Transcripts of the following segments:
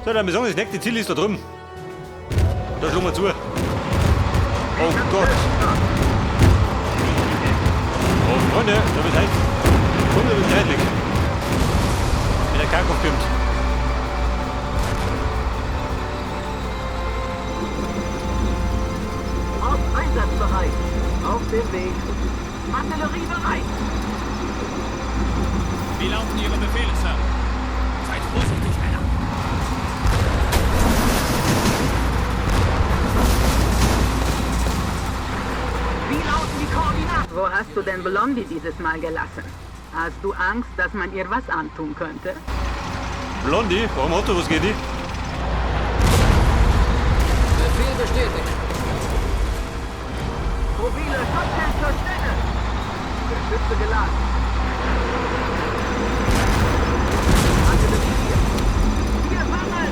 So, dann sagen wir, das nächste Ziel ist da drüben. Da schlagen wir zu. Oh Gott. Oh Freunde, da wird heiß. Unbedingt. Wenn der Kackauf kommt. Auf Einsatzbereit. Auf dem Weg. Artillerie bereit. Wie lauten Ihre Befehle, Sir? Seid vorsichtig, Männer. Wie lauten die Koordinaten? Wo hast du denn Blondie dieses Mal gelassen? Hast du Angst, dass man ihr was antun könnte? Blondie, warum hat du was geht die? Befehl bestätigt. Mobile Schutzschild zur Stelle. Geschütze geladen. Artillerie hier. Wir fangen!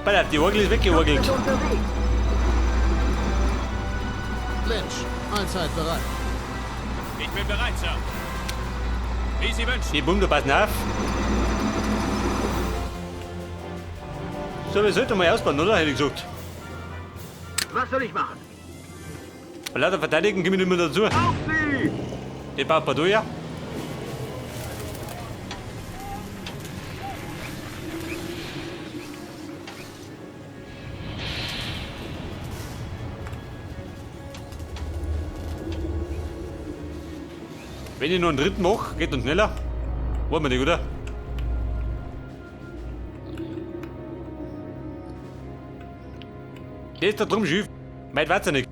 Ballert, die Orgel ist weggeorgelt. Schutz ist unterwegs. Lynch, allzeit bereit. Ich bin bereit, Sir. Wie Sie wünschen. Die Bunde passen auf. So, wir sollten mal ausbauen, oder? Hätte ich gesagt. Was soll ich machen? Bei lauter Verteidigen komme ich nicht mehr dazu. Auf sie! Die baut man durch, ja. Wenn ich noch einen dritten mache, geht dann schneller. Wollen wir nicht, oder? Der ist da drum schief. Weit weiter nicht.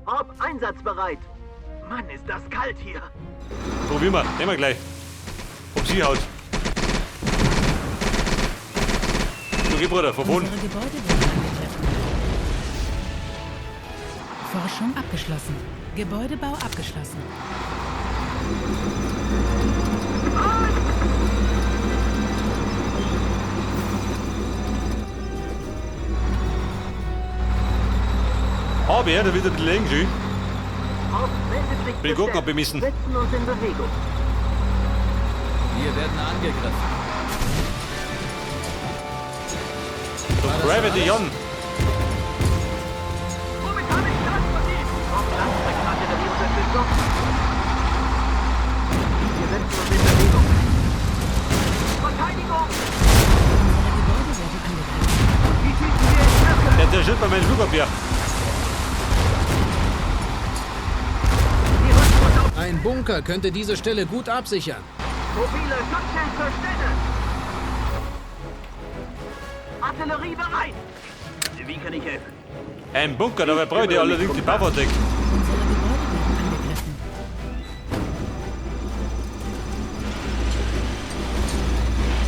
Ob einsatzbereit. Mann, ist das kalt hier. Probieren wir. Nehmen wir gleich. Ob sie haut. Du geh, Bruder, verboten. Unsere Gebäude werden angegriffen. Forschung abgeschlossen. Gebäudebau abgeschlossen. Aber ja, da wird ein bisschen eng schön. Auf Meldepflicht Will gucken, ob wir bestellt. müssen. Setzen uns in Bewegung. Wir werden angegriffen. Gravity on. Womit habe ich das verdient? Auf Langstreckenartillerie Unterstützung. Wir setzen uns in Bewegung. Verteidigung! Unsere Gebäude werden angegriffen. Wie schießen wir in Stärke? Der zerstört bei meinem Flugabwehr. Wir rücken uns auf. Ein Bunker könnte diese Stelle gut absichern. Mobile Schutzschild zur Stelle. Artillerie bereit. Wie kann ich helfen? Ein Bunker, dabei brauche ich allerdings die Baufahrzeug. Unsere Gebäude werden angegriffen.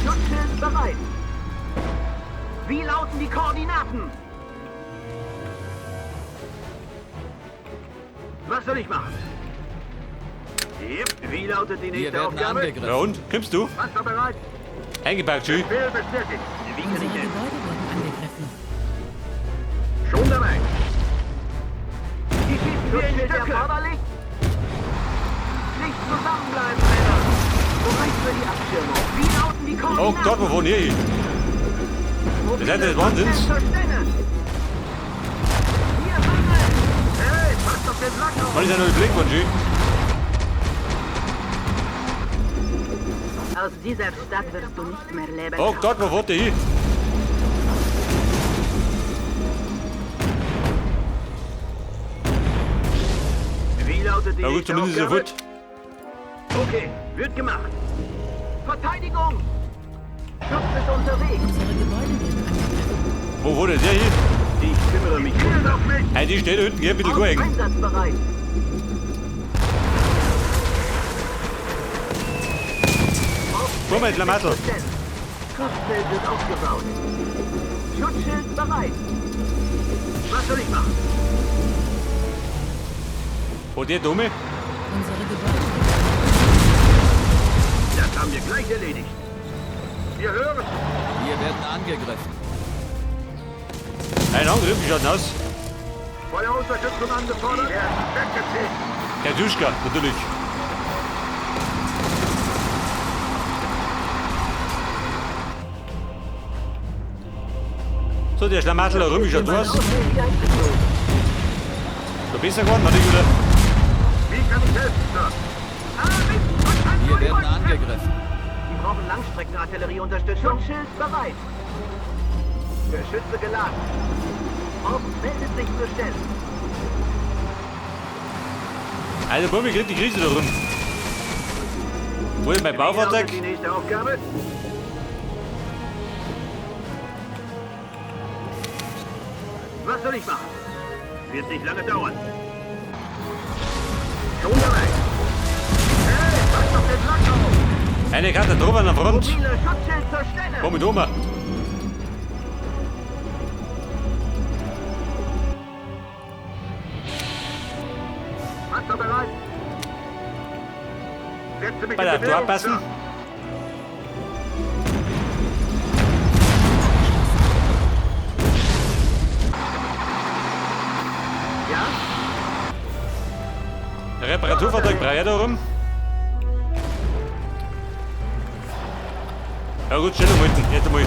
Schutzschild bereit. Wie lauten die Koordinaten? Was soll ich machen? Wie lautet die Wir nächste werden Aufgabe? angegriffen. Ja und? Kommst du? Panzer bereit. Eingepackt, schön. Befehl bestätigt. Wie kann Unsere ich helfen? Gebäude werden angegriffen. Schon dabei. Die schießen wir in Stücke. Erforderlich? Nicht zusammenbleiben, Männer. Bereit für die Abschirmung. Wie lauten die Oh Koordinaten? Gott, wo wohnen ihr hier? Mobile seid des Wahnsinns. Schutzschild zur Stelle. Hier fangen. Hey, passt auf den Lack auf. Wann ist ja noch die Blick, schön? Aus dieser Stadt wirst du nicht mehr leben. Oh Gott, wo wohnt ihr hier? Wie lautet die Na gut, nächste zumindest ist er Aufgabe? gut. Okay, wird gemacht. Verteidigung! Schutz ist unterwegs. Unsere Gebäude werden angegriffen. Wo wohnt der hier? Ich kümmere mich. Zielt auf mich! Hey, die steht da hinten, geh bitte Auf gut hängen. einsatzbereit. Komm mal, Lamattel. Schutzschild wird aufgebaut. Schutzschild bereit. Was soll ich machen? Wo der Dumme? Unsere Gebäude werden Das haben wir gleich erledigt. Wir hören. Wir werden angegriffen. Ein Angriff, wie schaut denn aus? Feuerunterstützung angefordert. Die werden weggezählt. Der Duschka, natürlich. So, der Schlamassel rum ist schon durch. Auswendig eingezogen. So besser geworden, oder Jude? Wie kann ich helfen, Sir? Wir werden angegriffen. Sie brauchen Langstreckenartillerieunterstützung. Schutzschild bereit. Geschütze geladen. Ort meldet sich zur Stelle. Also, Bummi kriegt die Krise da rum. Wo ist mein Baufahrzeug? Die nächste Aufgabe. Was soll ich machen? Wird nicht lange dauern. Schon dabei. Hey, pass doch den Lack auf! Eine Katastrophe an der Front. Mobile Schutzschild zur Stelle! Komm mit Oma. Panzer bereit? Setze mich Bei der Tor abpassen. Ja? Reparaturfahrzeug braucht da rum. Ja gut, schnell halten, jetzt einmal.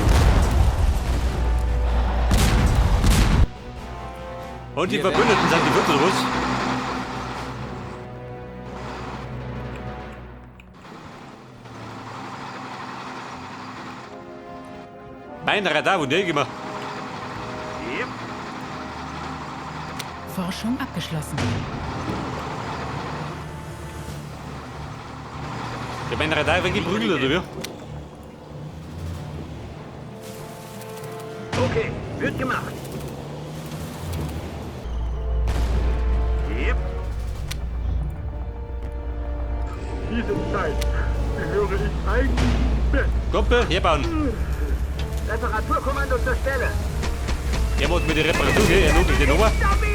Und die Verbündeten sind die Wurzel, oder was? Mein Radar, wo der gemacht? Yep. Forschung abgeschlossen. Ich hab mein Radar weggeprügelt, oder wie? Okay, wird gemacht. Yep. Diese Zeit gehöre ich eigentlich mit. Kumpel, hier bauen. Reparaturkommando zur Stelle. Er macht mir die Reparatur, gell? Er nuckelt die Nummer. Stabil!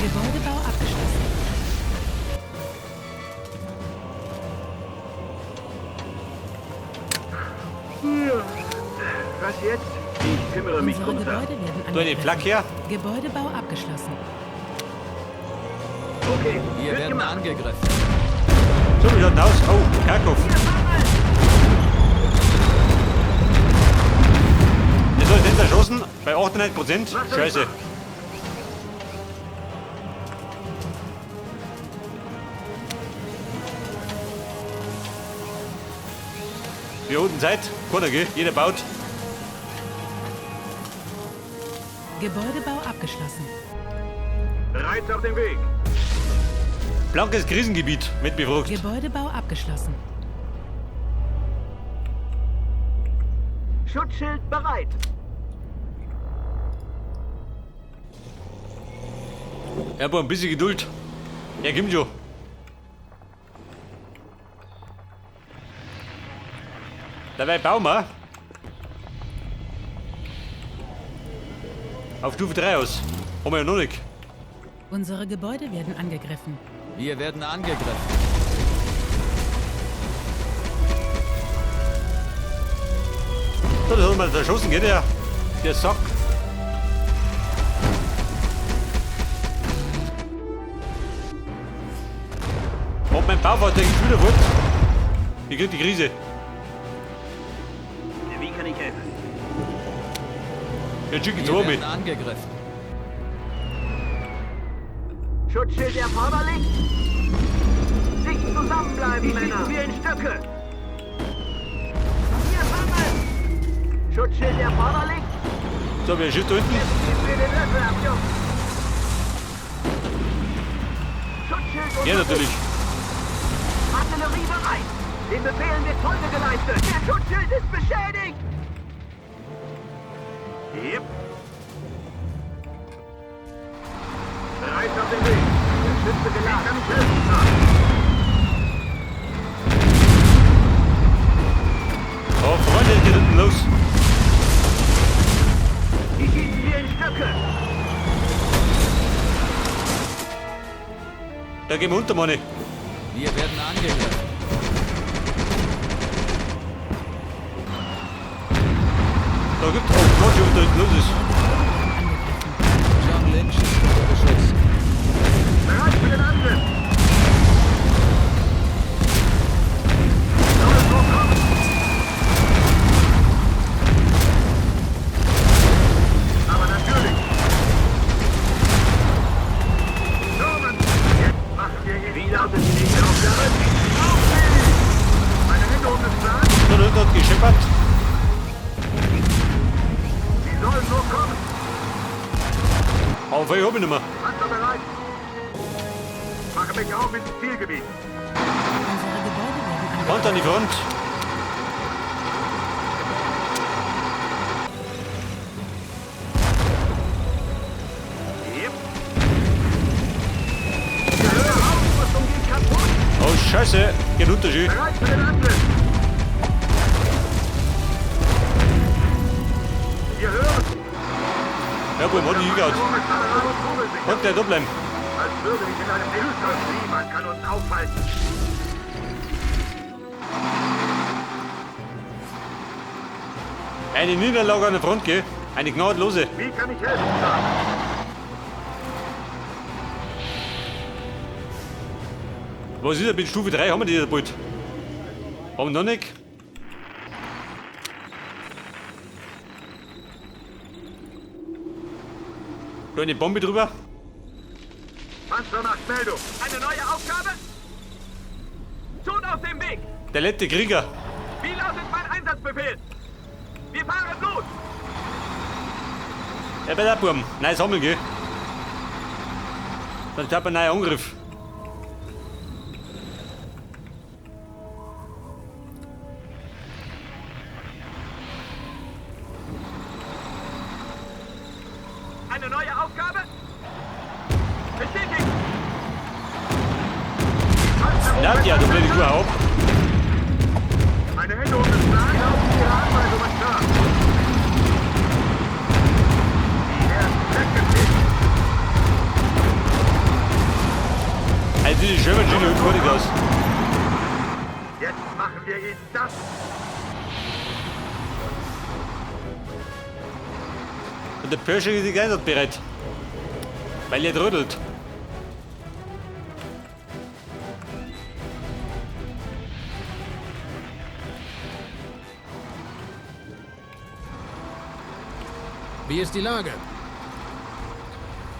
Gebäudebau abgeschlossen. Was jetzt? Ich kümmere mich Unsere drum, Sir. Gebäude werden Du den Flak her. Gebäudebau abgeschlossen. Okay, Wir wird werden gemacht. angegriffen. So, wie schaut denn aus? Oh, Kharkov. Der soll jetzt erschossen bei 98%. Scheiße. Wir unten seid, keiner gell? Jeder baut. Gebäudebau abgeschlossen. Bereits auf dem Weg. Blankes Krisengebiet mit befrucht. Gebäudebau abgeschlossen. Schutzschild bereit. Aber ein bisschen Geduld. Er kommt schon. Dabei bauen wir auf Stufe 3 aus. Haben wir ja noch nicht. Unsere Gebäude werden angegriffen. Wir werden angegriffen. So, das hat man erschossen, geht der? Der Sack. Ob mein Baufahrzeug wieder wird? Ich krieg die Krise. Wie kann ich helfen? Jetzt schicke ich Wir zwei mit. werden angegriffen. Schutzschild erforderlich? Nicht zusammenbleiben, Männer! Wir in Stücke! Wir fangen! Schutzschild erforderlich? So, wer schießt da hinten? Jetzt geben wir den Löffel ab, Jungs! Schutzschild Ja, unterstützt. natürlich. Artillerie bereit! Den Befehlen wird Folge geleistet! Der Schutzschild ist beschädigt! Yep. Bereit auf den Weg! Der Schütze geladen! Ich kann nicht helfen, Sir. Oh, Freunde, es geht hinten los. Die schießen wir in Stücke! Da gehen wir unter, Mann. Wir werden angegriffen. Da gibt's auch Gott, da hinten los ist. John Lynch ist unter Beschuss. Bereit für den Angriff! Aber ich hab ich nicht mehr. Panzer bereit. Mache mich auf ins Zielgebiet. Unsere Gebäude werden angegriffen. Front an die Front. Yep. Die Ausrüstung geht kaputt. Oh, Scheiße. Geht Unterschied. Bereit für den Angriff. Wir hören. Ja, gut, hat die hingehauen. Als Und der da bleiben. würde ich in einem Hilfshaus. Niemand kann uns aufhalten. Eine Niederlage an der Front, gell? Eine gnadenlose. Wie kann ich helfen, Sir? Was ist denn mit Stufe 3? Haben wir die da bald? Haben wir noch nicht? Da eine Bombe drüber. Panzer nach Meldung. Eine neue Aufgabe? Tut auf dem Weg. Der letzte Krieger. Wie lautet mein Einsatzbefehl? Wir fahren los. Ja, bei der Buben. Nein, sammeln, gell? Dann startet ein neuer Angriff. Eine neue Aufgabe? Bestätigt. Ja, du blöde Kuh auf. Meine Änderung ist nah. Glauben Sie Ihre Anweisungen, Sir. Die werden weggefegt. Also, diese German Genie und fertig aus. Jetzt machen wir ihn das. Und der Pershing ist die Einsatz bereit. Weil er trödelt. Wie ist die Lage?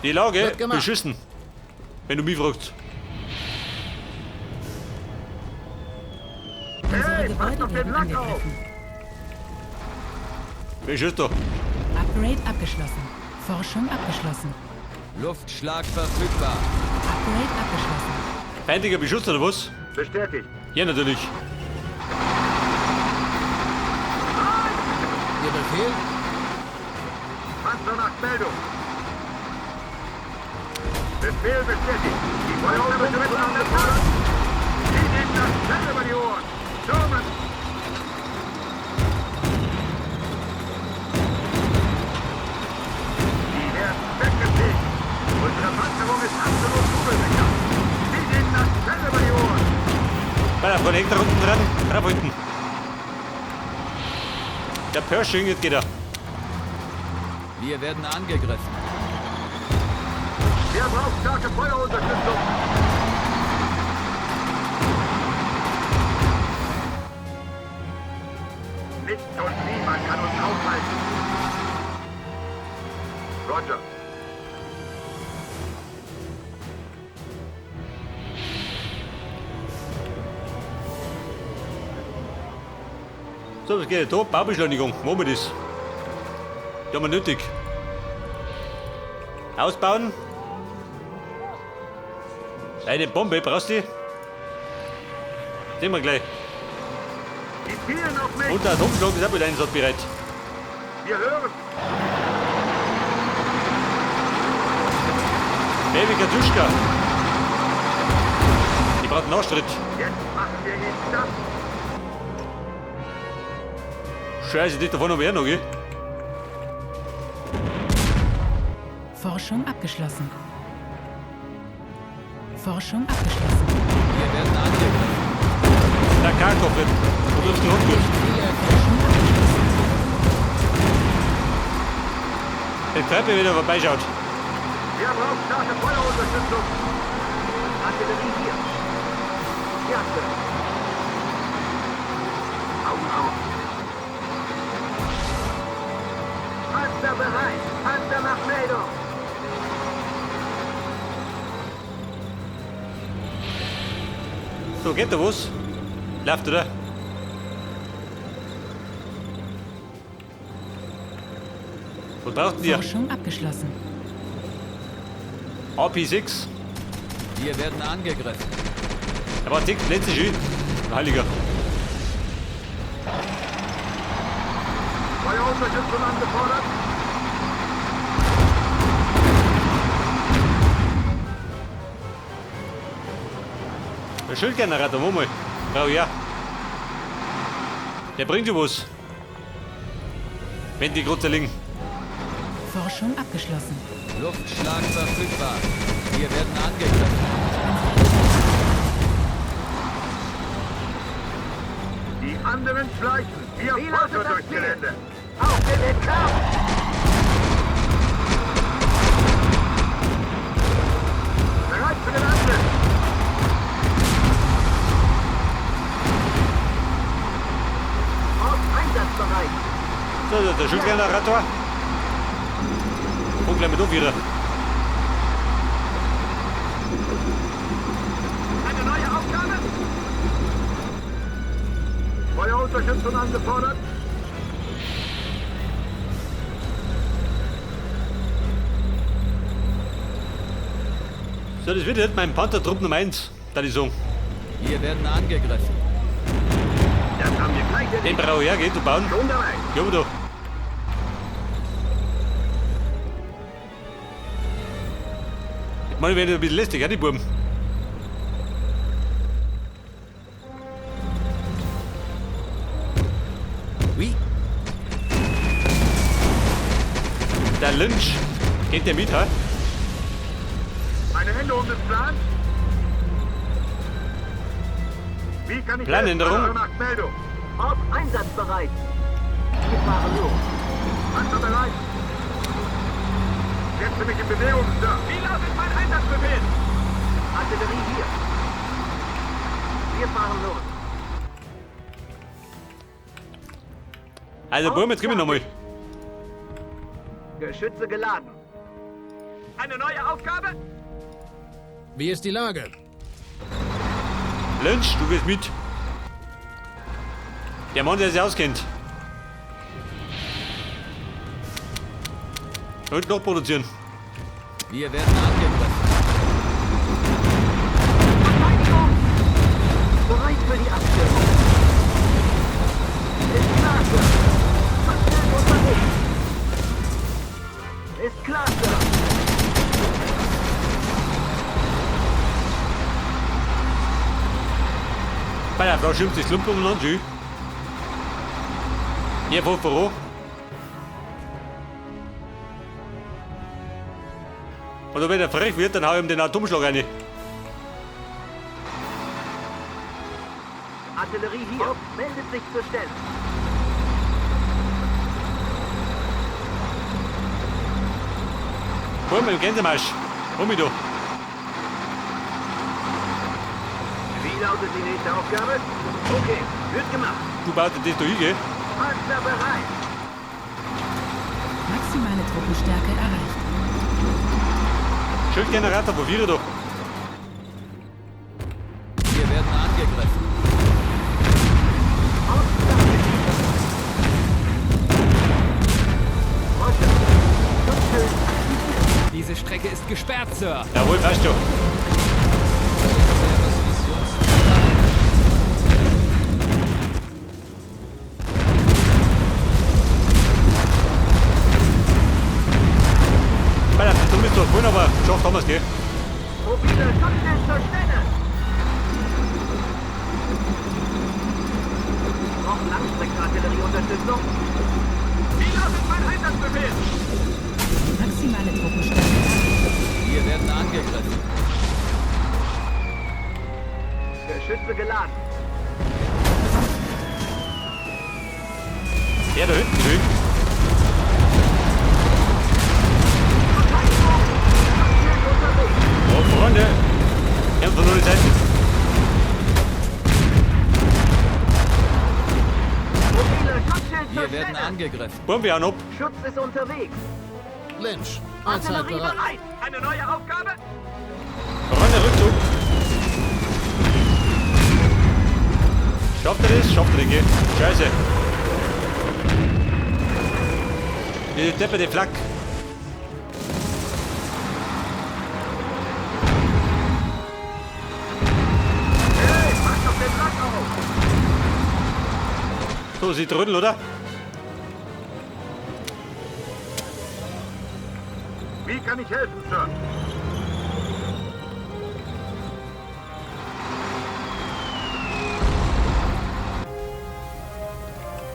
Die Lage Wird gemacht. beschissen. Wenn du mich fragst. Unsere Hey, passt Gebäude auf den werden Lack auf. angegriffen. Wer schießt da? Upgrade abgeschlossen. Forschung abgeschlossen. Luftschlag verfügbar. Upgrade abgeschlossen. Feindlicher Beschuss oder was? Bestätigt. Ja, natürlich. Ihr Befehl? Panzer nach Meldung. Befehl bestätigt. Die Feuerwehr wird angefordert. Sie nehmen das Fell über die Ohren. Stürmen. Die werden weggefegt. Unsere Panzerung ist absolut kugelsicher. Sie nehmen das Fell über die Ohren. Bei der Connector unten dran. Drauf hinten. Der Pershing, jetzt geht er. Wir werden angegriffen. Wer braucht starke Feuerunterstützung? Nichts und niemand kann uns aufhalten. Roger. So, was geht da? Baubeschleunigung. Machen wir das. Die haben wir nötig. Ausbauen. Eine Bombe, brauchst du die? Sehen wir gleich. Die zielen auf mich. Und der Atomschlag ist auch wieder einsatzbereit. Wir hören. Baby Katuschka. Die braucht einen Nachstritt. Jetzt machen wir ihn das. Scheiße, nicht davon noch wer noch, gell? Forschung abgeschlossen. Forschung abgeschlossen. Wir werden angegriffen. Der Karkopf wird. Du triffst den Hund gut. Forschung abgeschlossen. Die Treppe wieder vorbeischaut. Wer braucht starke Feuerunterstützung? Artillerie hier. Erste. Augen auf. Panzer bereit. Panzer nach Meldung. So, geht da was? Läuft, oder? Was braucht ihr? Forschung abgeschlossen. AP6. Wir werden angegriffen. Aber tickt letzte schön. Heiliger. Feuerunterstützung angefordert. Der Schildgenerator, wo mal? Oh ja. Der bringt ja was. Wenn die Grütze liegen. Forschung abgeschlossen. Luftschlag verfügbar. Wir werden angegriffen. Die anderen schleichen. Wir folgen durchs Gelände. Auf den Kampf! Bereit für den Angriff! Auf einsatzbereit! So, der Schildgenerator. Und gleich mit auf wieder. Eine neue Aufgabe! Feuerunterstützung angefordert. So, das wird jetzt mein Panther-Trupp Nummer 1. Da die sagen. Wir werden angegriffen. Das haben wir gleich Den erledigt. brauche ich hergehen, du bauen. Schon dabei. Ja, aber da. Ich meine, werden ein bisschen lästig, ja, die Buben. Oui. Der Lynch. Geht der mit, ha? Eine Änderung des Plans? Wie kann ich Planänderung? helfen? Nach Meldung. Auf einsatzbereit. Wir fahren los. Panzer bereit. Setze mich in Bewegung, Sir. Wie lautet mein Einsatzbefehl? Artillerie hier. Wir fahren los. Also, Buben, jetzt gib mir nochmal. Geschütze geladen. Eine neue Aufgabe? Wie ist die Lage? Lynch, du gehst mit. Der Mann, der sich auskennt. Und noch produzieren. Wir werden angegriffen. Verteidigung! Bereit für die Abschirmung. Ist klar, Sir. Verstärkt unterwegs. Ist klar, Sir. Bei der Frau schimpft sich Lumpen und schön. Hier, voran. Oder wenn er frech wird, dann hau ich ihm den Atomschlag rein. Artillerie hier. Meldet sich zur Stelle. Komm, mit dem Gänsemarsch. Komm mit, du. Wie lautet die nächste Aufgabe? Okay, wird gemacht. Du baust das da hin, gell? Panzer bereit. Maximale Truppenstärke erreicht. Schildgenerator, wo wäre doch? Wir werden angegriffen. Diese Strecke ist gesperrt, Sir. Jawohl, passt schon. Weil du bist doch vorhin, aber schafft haben wir es, gell? Mobile Schutzschild zur Stelle. Noch Langstreckenartillerieunterstützung. Wie lautet mein Einsatzbefehl? Maximale Truppenstärke erreicht. Wir werden angegriffen. Geschütze geladen. Der da hinten, schön. Verteidigung! Schutzschild unterwegs. Oh, Freunde. Kämpfen nur die Seiten. Mobile Schutzschild zur Wir werden Stelle. angegriffen. Bomben wir an ab. Schutz ist unterwegs. Lynch, Einheit Artillerie bereit. bereit. Eine neue Aufgabe? Freunde, Rückzug. Schafft er das? Schafft er das, gell? Scheiße. Die depperte Flak. So, sie trödeln, oder? Wie kann ich helfen, Sir?